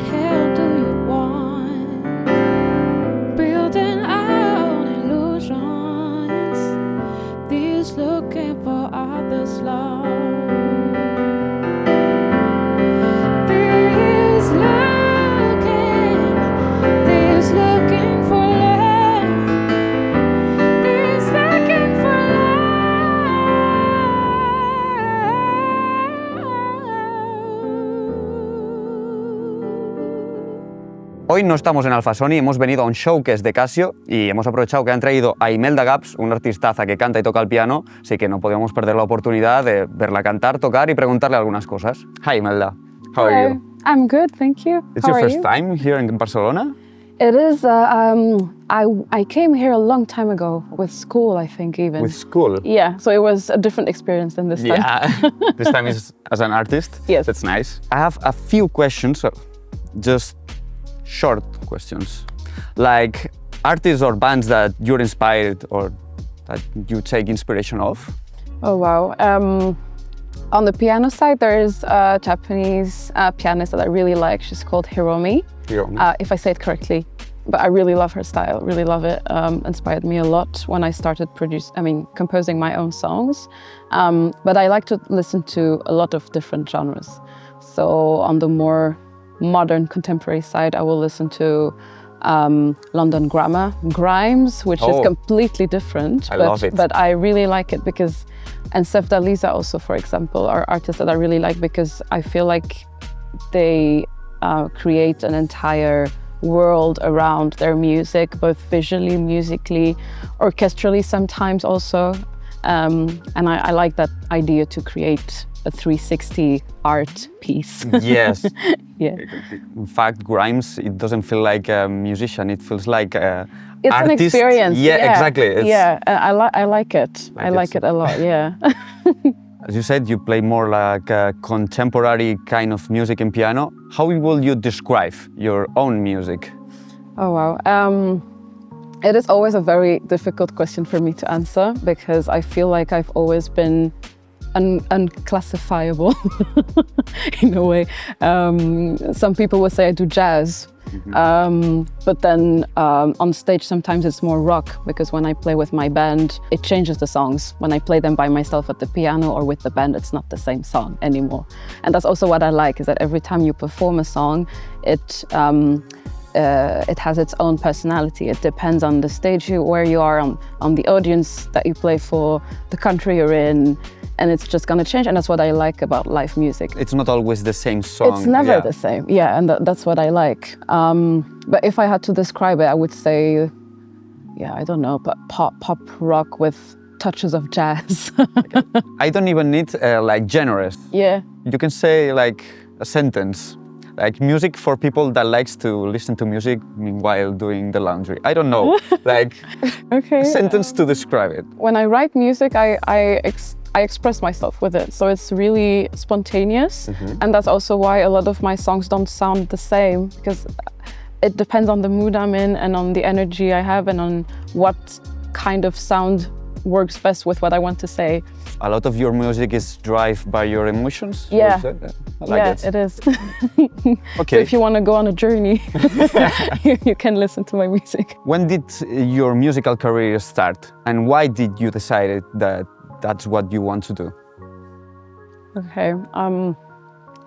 hell do you want? Building out illusions, these looking for others' love. These looking for love. These looking for love. Hoy no estamos en Alfasoni, hemos venido a un showcase de Casio y hemos aprovechado que han traído a Imelda Gabs, una artistaza que canta y toca el piano, así que no podíamos perder la oportunidad de verla cantar, tocar y preguntarle algunas cosas. Hi Imelda, how are you? I'm good, thank you. It's How your are first you? time here in Barcelona? It is. I came here a long time ago with school, I think even. With school? Yeah, so it was a different experience than this time. Yeah, this time is as an artist? Yes. That's nice. I have a few questions, just short questions. Like artists or bands that you're inspired or that you take inspiration of? Oh wow. On the piano side, there is a Japanese pianist that I really like. She's called Hiromi, if I say it correctly. But I really love her style, really love it. Inspired me a lot when I started composing my own songs. But I like to listen to a lot of different genres. So on the more modern contemporary side, I will listen to London Grammar, Grimes, which is completely different. Love it. But I really like it because, and Sefda Lisa also, for example, are artists that I really like because I feel like they create an entire world around their music, both visually, musically, orchestrally sometimes also. And I like that idea to create a 360 art piece. Yes. Yeah. In fact, Grimes, it doesn't feel like a musician, it feels like a It's artist. an experience. Yeah, exactly. Yeah, I like it. I like it a lot, yeah. As you said, you play more like a contemporary kind of music in piano. How will you describe your own music? Oh, wow. It is always a very difficult question for me to answer because I feel like I've always been unclassifiable in a way. Some people would say I do jazz, but then on stage sometimes it's more rock because when I play with my band, it changes the songs. When I play them by myself at the piano or with the band, it's not the same song anymore. And that's also what I like, is that every time you perform a song, it has its own personality. It depends on the stage where you are, on the audience that you play for, the country you're in, and it's just gonna change. And that's what I like about live music. It's not always the same song. It's never the same, yeah, and that's what I like. But if I had to describe it, I would say, yeah, I don't know, but pop rock with touches of jazz. I don't even need like genres. Yeah. You can say like a sentence. Like music for people that likes to listen to music while doing the laundry. I don't know, like Okay. a sentence to describe it. When I write music, I express myself with it. So it's really spontaneous. And that's also why a lot of my songs don't sound the same, because it depends on the mood I'm in and on the energy I have and on what kind of sound works best with what I want to say. A lot of your music is driven by your emotions? Yeah. I like it is. Okay. So if you want to go on a journey, you can listen to my music. When did your musical career start? And why did you decide that that's what you want to do? Okay.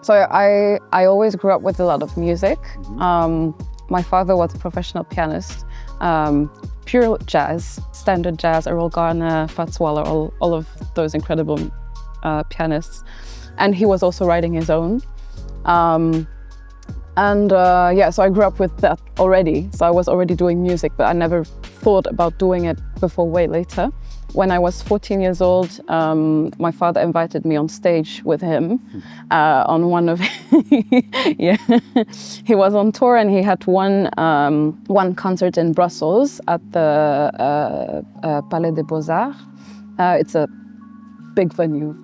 So I always grew up with a lot of music. My father was a professional pianist. Pure jazz, standard jazz, Errol Garner, Fats Waller, all of those incredible pianists. And he was also writing his own. So I grew up with that already. So I was already doing music, but I never thought about doing it before way later. When I was 14 years old, my father invited me on stage with him on one of, yeah, he was on tour and he had one concert in Brussels at the Palais des Beaux-Arts. It's a big venue,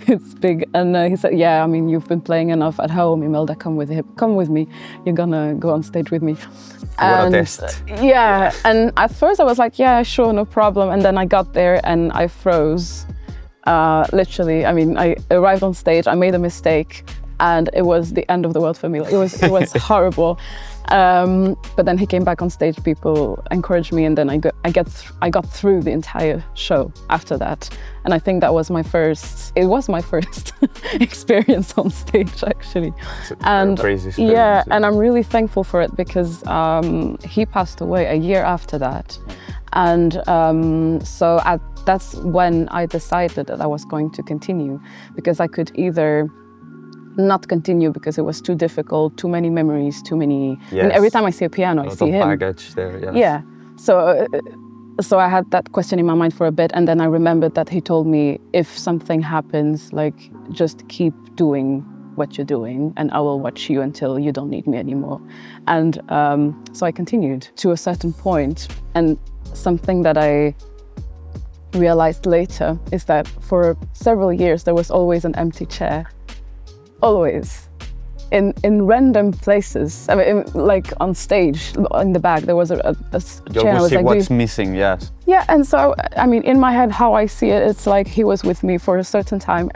it's big. And he said, yeah, I mean, you've been playing enough at home, Imelda, come with me. You're gonna go on stage with me. What a test. Yeah, and at first I was like, yeah, sure, no problem. And then I got there and I froze, literally. I mean, I arrived on stage, I made a mistake, and it was the end of the world for me. Like, it was horrible. But then he came back on stage, people encouraged me, and then I got through the entire show after that. And I think that was my first experience on stage, actually. And crazy experience. Yeah, and I'm really thankful for it because he passed away a year after that. And so that's when I decided that I was going to continue, because I could either not continue because it was too difficult, too many memories, too many. Yes. And every time I see a piano, I see him. Baggage there. Yes. Yeah. So I had that question in my mind for a bit, and then I remembered that he told me, if something happens, like, just keep doing what you're doing, and I will watch you until you don't need me anymore. And so I continued to a certain point, and something that I realized later is that for several years there was always an empty chair. Always. In random places. I mean, like on stage, in the back, there was a chair. You always see like, what's missing, yes. Yeah, and so, I mean, in my head, how I see it, it's like he was with me for a certain time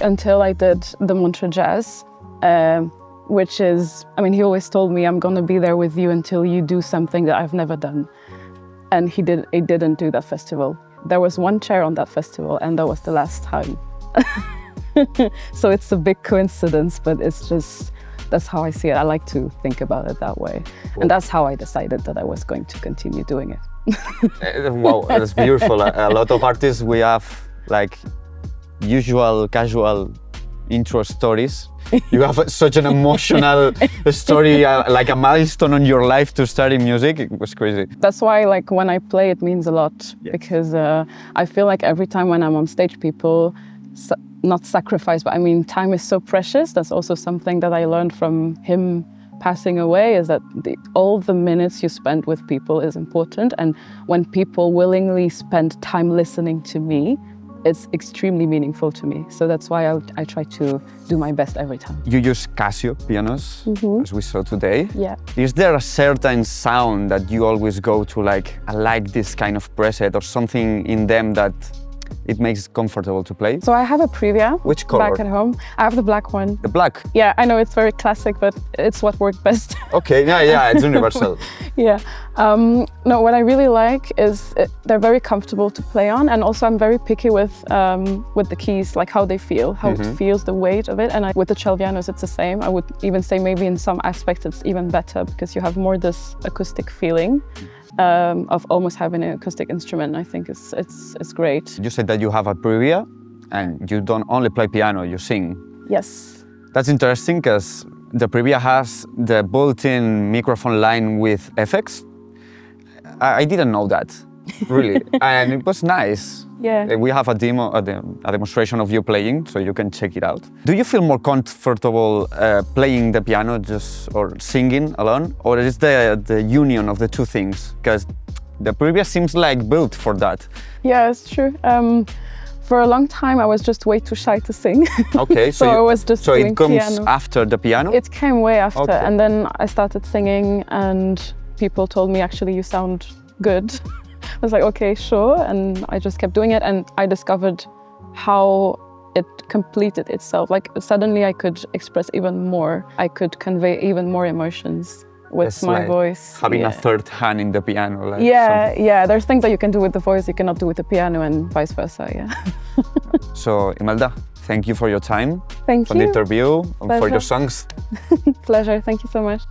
until I did the Montreux Jazz, which is, I mean, he always told me, I'm gonna be there with you until you do something that I've never done. And he didn't do that festival. There was one chair on that festival, and that was the last time. So it's a big coincidence, but it's just, that's how I see it. I like to think about it that way. And that's how I decided that I was going to continue doing it. Wow, that's beautiful. A lot of artists, we have like usual, casual intro stories. You have such an emotional story, like a milestone on your life to start in music. It was crazy. That's why, like, when I play, it means a lot, because I feel like every time when I'm on stage, people not sacrifice, but I mean, time is so precious. That's also something that I learned from him passing away, is that all the minutes you spend with people is important. And when people willingly spend time listening to me, it's extremely meaningful to me. So that's why I try to do my best every time. You use Casio pianos, as we saw today. Yeah. Is there a certain sound that you always go to, like, I like this kind of preset, or something in them that it makes it comfortable to play? So I have a Previa. Which color? Back at home. I have the black one. The black? Yeah, I know it's very classic, but it's what worked best. Okay, yeah, it's universal. Yeah. No, what I really like is they're very comfortable to play on, and also I'm very picky with the keys, like how they feel, how it feels, the weight of it. And with the Celvianos, it's the same. I would even say maybe in some aspects it's even better, because you have more this acoustic feeling of almost having an acoustic instrument. I think it's great. You said that you have a Previa, and you don't only play piano, you sing. Yes. That's interesting, because the Previa has the built-in microphone line with effects. I didn't know that, really, and it was nice. Yeah. We have a demo, a demonstration of you playing, so you can check it out. Do you feel more comfortable playing the piano or singing alone, or is the union of the two things? Because the Previa seems like built for that. Yeah, it's true. For a long time, I was just way too shy to sing. Okay, so I was just doing it comes piano. After the piano? It came way after, Okay. and then I started singing, and people told me, actually, you sound good. I was like, okay, sure, and I just kept doing it, and I discovered how it completed itself. Like, suddenly I could express even more. I could convey even more emotions with It's my like voice. having a third hand in the piano. Like Yeah, there's things that you can do with the voice you cannot do with the piano, and vice versa, yeah. So, Imelda, thank you for your time, Thank for the you. interview, and for Pleasure. your songs. Pleasure, thank you so much.